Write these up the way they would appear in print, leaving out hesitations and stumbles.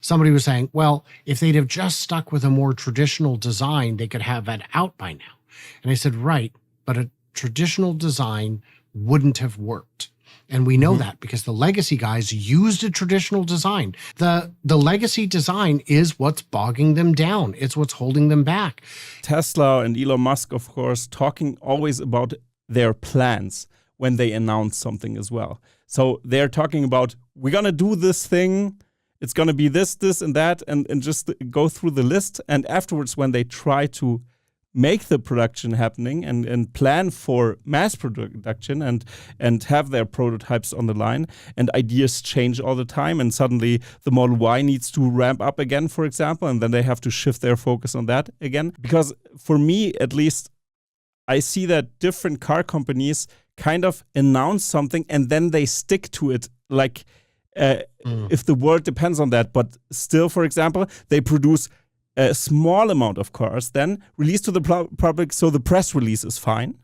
Somebody was saying, well, if they'd have just stuck with a more traditional design, they could have that out by now. And I said, right, but a traditional design wouldn't have worked. And we know that because the legacy guys used a traditional design. The legacy design is what's bogging them down. It's what's holding them back. Tesla and Elon Musk, of course, talking always about their plans when they announce something as well. So they're talking about, we're going to do this thing. It's going to be this, and that, and just go through the list. And afterwards, when they try to make the production happening and plan for mass production and have their prototypes on the line, and ideas change all the time, and suddenly the Model Y needs to ramp up again, for example, and then they have to shift their focus on that again. Because for me, at least, I see that different car companies kind of announce something and then they stick to it, like if the world depends on that. But still, for example, they produce a small amount of cars, then release to the public, so the press release is fine.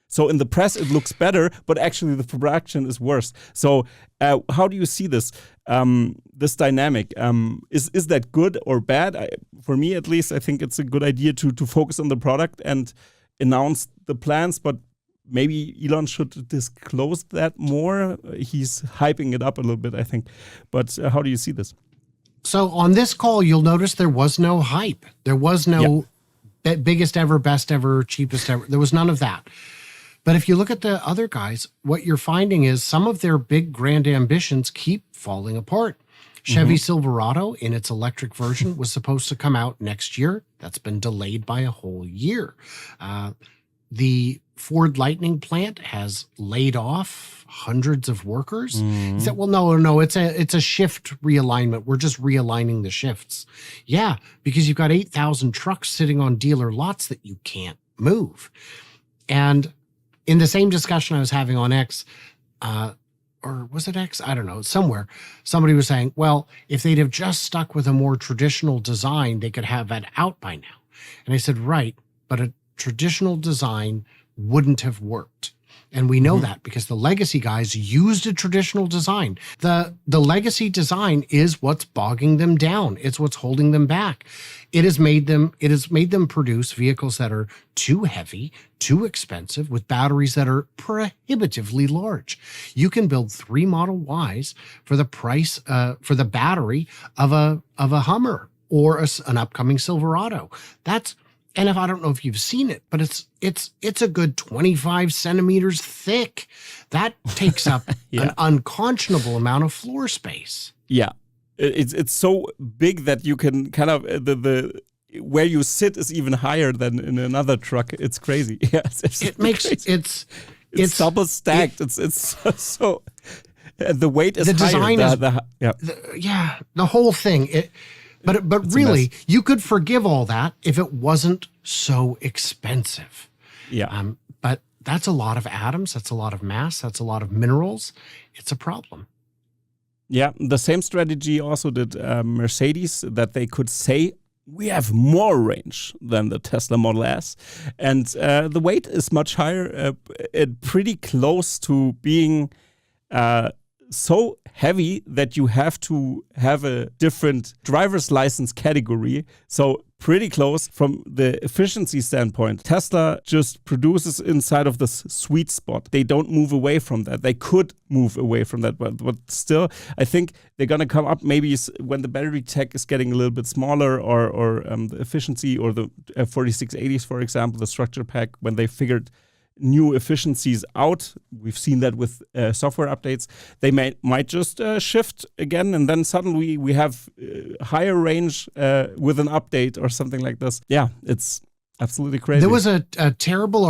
So in the press, it looks better, but actually the production is worse. So how do you see this this dynamic? Is that good or bad? For me, at least, I think it's a good idea to focus on the product and announce the plans, but maybe Elon should disclose that more. He's hyping it up a little bit, I think. But how do you see this? So on this call, you'll notice there was no hype. There was no biggest ever, best ever, cheapest ever. There was none of that. But if you look at the other guys, what you're finding is some of their big grand ambitions keep falling apart. Chevy Silverado in its electric version was supposed to come out next year. That's been delayed by a whole year. The Ford Lightning plant has laid off hundreds of workers. He said, well, no, it's a shift realignment. We're just realigning the shifts. Yeah, because you've got 8,000 trucks sitting on dealer lots that you can't move. And in the same discussion I was having on X, or was it X? I don't know, somewhere, somebody was saying, well, if they'd have just stuck with a more traditional design, they could have that out by now. And I said, right, but a traditional design wouldn't have worked. And we know that because the legacy guys used a traditional design. The legacy design is what's bogging them down. It's what's holding them back. It has made them produce vehicles that are too heavy, too expensive, with batteries that are prohibitively large. You can build 3 Model Ys for the price for the battery of a Hummer or an upcoming Silverado. And I don't know if you've seen it, but it's a good 25 centimeters thick. That takes up an unconscionable amount of floor space. Yeah, it's so big that you can kind of the where you sit is even higher than in another truck. It's crazy. Yeah, it's double stacked. It's so the weight is the design higher. The whole thing. But really, you could forgive all that if it wasn't so expensive. Yeah. But that's a lot of atoms. That's a lot of mass. That's a lot of minerals. It's a problem. Yeah. The same strategy also did Mercedes, that they could say, we have more range than the Tesla Model S. And the weight is much higher, pretty close to being so heavy that you have to have a different driver's license category. So pretty close from the efficiency standpoint. Tesla just produces inside of this sweet spot. They don't move away from that. They could move away from that, but still, I think they're going to come up maybe when the battery tech is getting a little bit smaller, or the efficiency, or the 4680s, for example, the structure pack, when they figured new efficiencies out. We've seen that with software updates. They might just shift again, and then suddenly we have higher range with an update or something like this. Yeah, it's absolutely crazy. There was a terrible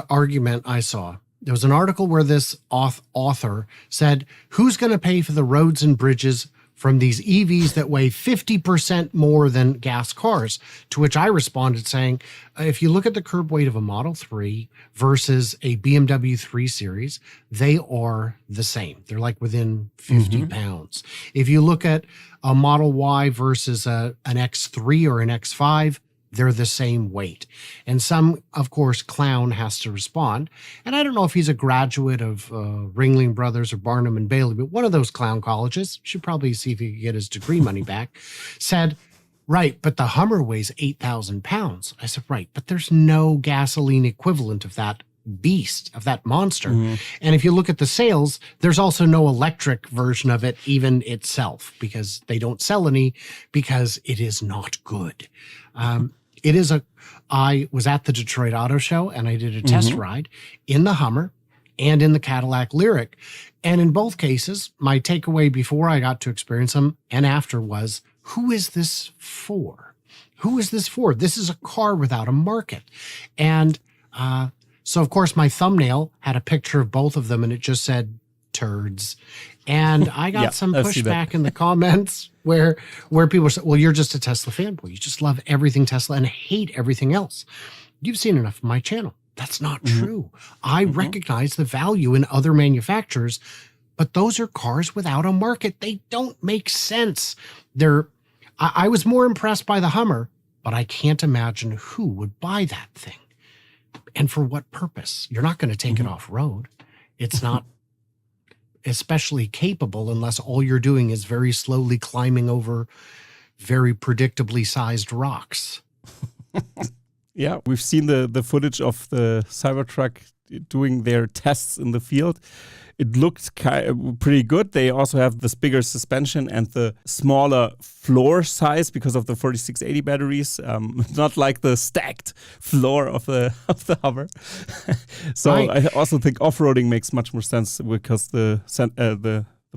argument I saw. There was an article where this author said, who's going to pay for the roads and bridges from these EVs that weigh 50% more than gas cars? To which I responded saying, if you look at the curb weight of a Model 3 versus a BMW 3 Series, they are the same. They're like within 50 pounds. If you look at a Model Y versus an X3 or an X5, they're the same weight. And some, of course, clown has to respond. And I don't know if he's a graduate of Ringling Brothers or Barnum and Bailey, but one of those clown colleges, should probably see if he could get his degree money back, said, right, but the Hummer weighs 8,000 pounds. I said, right, but there's no gasoline equivalent of that beast, of that monster. And if you look at the sales, there's also no electric version of it even itself, because they don't sell any, because it is not good. I was at the Detroit Auto Show and I did a test ride in the Hummer and in the Cadillac Lyric. And in both cases, my takeaway before I got to experience them and after was, who is this for? Who is this for? This is a car without a market. And so, of course, my thumbnail had a picture of both of them and it just said turds. And I got some pushback in the comments where people said, well, you're just a Tesla fanboy. You just love everything Tesla and hate everything else. You've seen enough of my channel. That's not true. I recognize the value in other manufacturers, but those are cars without a market. They don't make sense. I was more impressed by the Hummer, but I can't imagine who would buy that thing. And for what purpose? You're not going to take it off-road. It's not especially capable unless all you're doing is very slowly climbing over very predictably sized rocks. Yeah, we've seen the footage of the Cybertruck doing their tests in the field. It looked pretty good. They also have this bigger suspension and the smaller floor size because of the 4680 batteries, not like the stacked floor of the Hummer. So I also think off-roading makes much more sense because the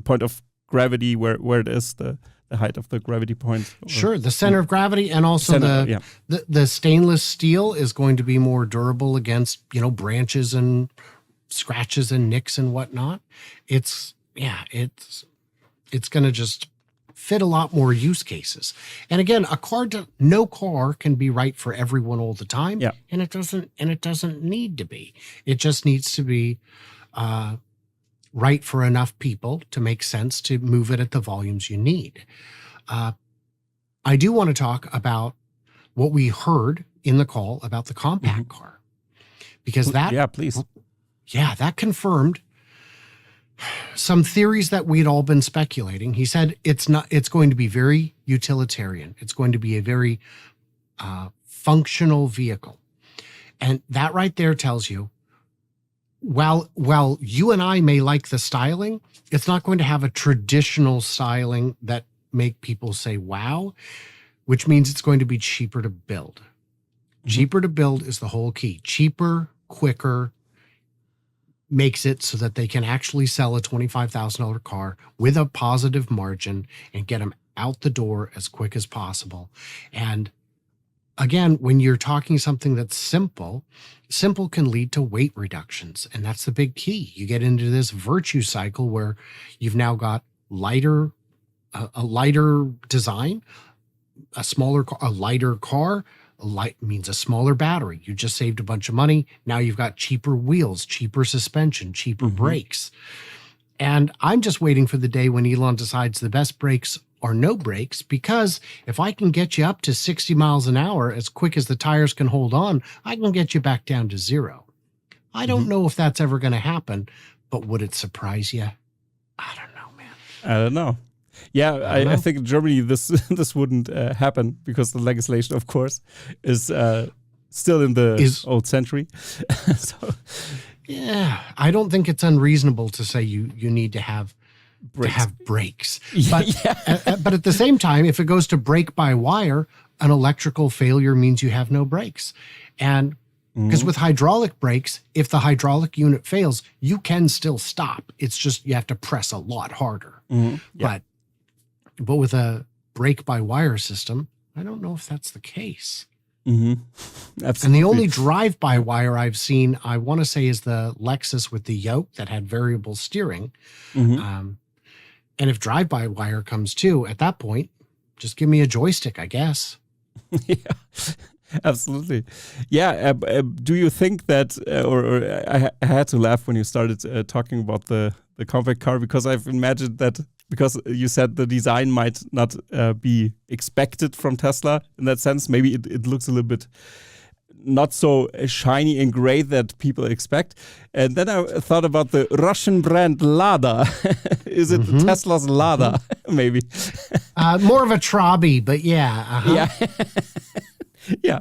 point of gravity where it is, the height of the gravity point. Sure, the center of gravity, and also the stainless steel is going to be more durable against, branches and scratches and nicks and whatnot. It's going to just fit a lot more use cases. And again, no car can be right for everyone all the time. Yeah. And it doesn't need to be. It just needs to be right for enough people to make sense to move it at the volumes you need. I do want to talk about what we heard in the call about the compact car, because please. Yeah, that confirmed some theories that we'd all been speculating. He said it's going to be very utilitarian. It's going to be a very functional vehicle. And that right there tells you, while you and I may like the styling, it's not going to have a traditional styling that make people say, wow, which means it's going to be cheaper to build. Cheaper to build is the whole key. Cheaper, quicker, makes it so that they can actually sell a $25,000 car with a positive margin and get them out the door as quick as possible. And again, when you're talking something that's simple can lead to weight reductions. And that's the big key. You get into this virtue cycle where you've now got a lighter design, a lighter car. Light means a smaller battery. You just saved a bunch of money. Now you've got cheaper wheels, cheaper suspension, cheaper brakes. And I'm just waiting for the day when Elon decides the best brakes are no brakes, because if I can get you up to 60 miles an hour as quick as the tires can hold on, I can get you back down to zero. I don't know if that's ever going to happen, but would it surprise you? I don't know, man. I don't know. Yeah, I think in Germany this wouldn't happen because the legislation, of course, is still in the old century. So, yeah, I don't think it's unreasonable to say you need to have brakes. But but at the same time, if it goes to brake by wire, an electrical failure means you have no brakes. And because with hydraulic brakes, if the hydraulic unit fails, you can still stop. It's just you have to press a lot harder. But with a brake-by-wire system, I don't know if that's the case. Absolutely. And the only drive-by-wire I've seen, I want to say, is the Lexus with the yoke that had variable steering. And if drive-by-wire comes too, at that point, just give me a joystick, I guess. Yeah, absolutely. Yeah. Do you think that, or I had to laugh when you started talking about the compact car, because I've imagined that because you said the design might not be expected from Tesla in that sense. Maybe it looks a little bit not so shiny and gray that people expect. And then I thought about the Russian brand Lada. Is it Tesla's Lada? Maybe. More of a Trabi, but yeah. Yeah.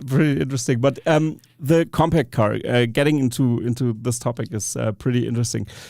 Pretty interesting. But the compact car, getting into this topic is pretty interesting.